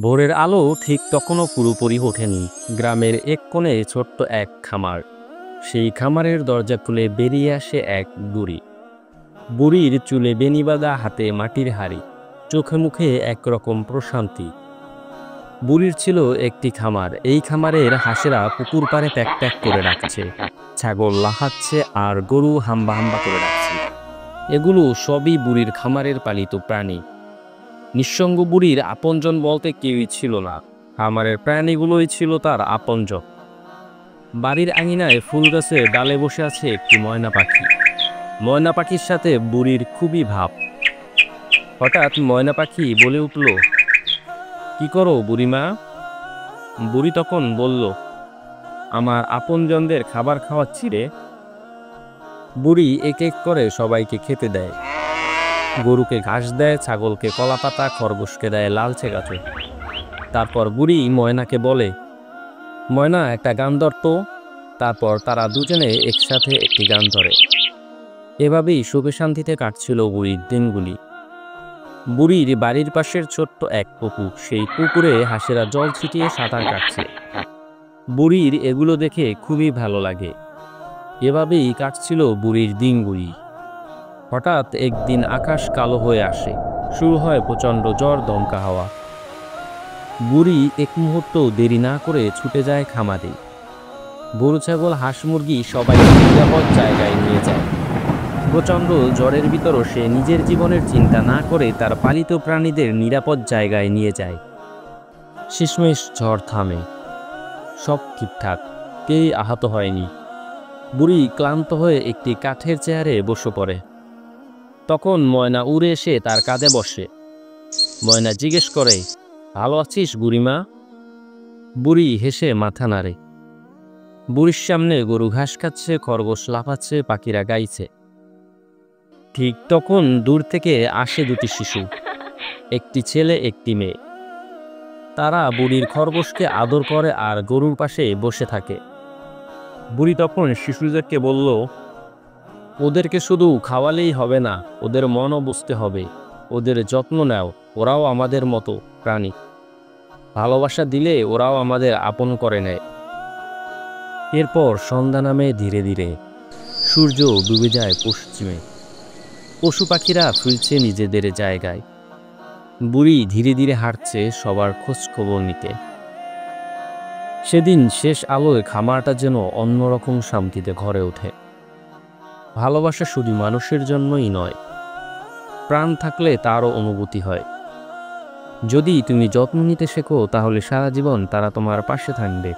ভোরের আলো ঠিক তখনও পুরোপুরি ওঠেনি। গ্রামের এক কোণে ছোট্ট এক খামার। সেই খামারের দরজা খুলে বেরিয়ে আসে এক বুড়ি। বুড়ির চুলে বেনি বাঁধা, হাতে মাটির হাঁড়ি, চোখে মুখে একরকম প্রশান্তি। বুড়ির ছিল একটি খামার। এই খামারের হাঁসেরা পুকুর পাড়ে প্যাক প্যাক করে রাখছে, ছাগল লাফাচ্ছে আর গরু হাম্বা হাম্বা করে রাখছে। এগুলো সবই বুড়ির খামারের পালিত প্রাণী। নিঃসঙ্গ বুড়ির আপনজন বলতে কেউই ছিল না। খামারের প্রাণীগুলোই ছিল তার আপনজন। বাড়ির আঙিনায় ফুল গাছে ডালে বসে আছে একটি ময়না পাখি। ময়না পাখির সাথে বুড়ির খুবই ভাব। হঠাৎ ময়না পাখি বলে উঠল, কি করো বুড়িমা? বুড়ি তখন বলল, আমার আপনজনদের খাবার খাওয়াচ্ছি রে। বুড়ি এক এক করে সবাইকে খেতে দেয়। গরুকে ঘাস দেয়, ছাগলকে কলা পাতা, খরগোশকে দেয় লালচে গাছে। তারপর বুড়ি ময়নাকে বলে, ময়না একটা গান ধরতো। তারপর তারা দুজনে একসাথে একটি গান ধরে। এভাবেই সুখে শান্তিতে কাটছিল বুড়ির দিনগুলি। বুড়ির বাড়ির পাশের ছোট্ট এক পুকুর, সেই পুকুরে হাঁসেরা জল ছিটিয়ে সাঁতার কাটছে। বুড়ির এগুলো দেখে খুবই ভালো লাগে। এভাবেই কাটছিল বুড়ির দিনগুলি। হঠাৎ একদিন আকাশ কালো হয়ে আসে, শুরু হয় প্রচণ্ড ঝড়, দমকা হাওয়া। বুড়ি এক মুহূর্তও দেরি না করে ছুটে যায় খামারে। গরু, ছাগল, হাঁস, মুরগি সবাই নিরাপদ জায়গায় নিয়ে যায়। প্রচণ্ড ঝড়ের ভিতরও সে নিজের জীবনের চিন্তা না করে তার পালিত প্রাণীদের নিরাপদ জায়গায় নিয়ে যায়। শেষমেশ ঝড় থামে, সব ঠিকঠাক, কেউই আহত হয়নি। বুড়ি ক্লান্ত হয়ে একটি কাঠের চেয়ারে বসে পড়ে। তখন ময়না উড়ে এসে তার কাঁধে বসে। ময়না জিজ্ঞেস করে, ভালো আছিস বুড়িমা? বুড়ি হেসে মাথা নাড়ে। বুড়ির সামনে গরু ঘাস খাচ্ছে, খরগোশ লাফাচ্ছে, পাখিরা গাইছে। ঠিক তখন দূর থেকে আসে দুটি শিশু, একটি ছেলে একটি মেয়ে। তারা বুড়ির খরগোশকে আদর করে আর গরুর পাশে বসে থাকে। বুড়ি তখন শিশুদেরকে বলল, ওদেরকে শুধু খাওয়ালেই হবে না, ওদের মনও বুঝতে হবে। ওদের যত্ন নাও, ওরাও আমাদের মতো প্রাণী। ভালোবাসা দিলে ওরাও আমাদের আপন করে নেয়। এরপর সন্ধ্যা নামে ধীরে ধীরে, সূর্য ডুবে যায় পশ্চিমে। পশু পাখিরা ফিরছে নিজেদের জায়গায়। বুড়ি ধীরে ধীরে হাঁটছে সবার খোঁজ খবর নিতে। সেদিন শেষ আলোয় খামারটা যেন অন্যরকম শান্তিতে ঘরে ওঠে। ভালোবাসা শুধু মানুষের জন্যই নয়, প্রাণ থাকলে তারও অনুভূতি হয়। যদি তুমি যত্ন নিতে শেখো, তাহলে সারা জীবন তারা তোমার পাশে থাকবে।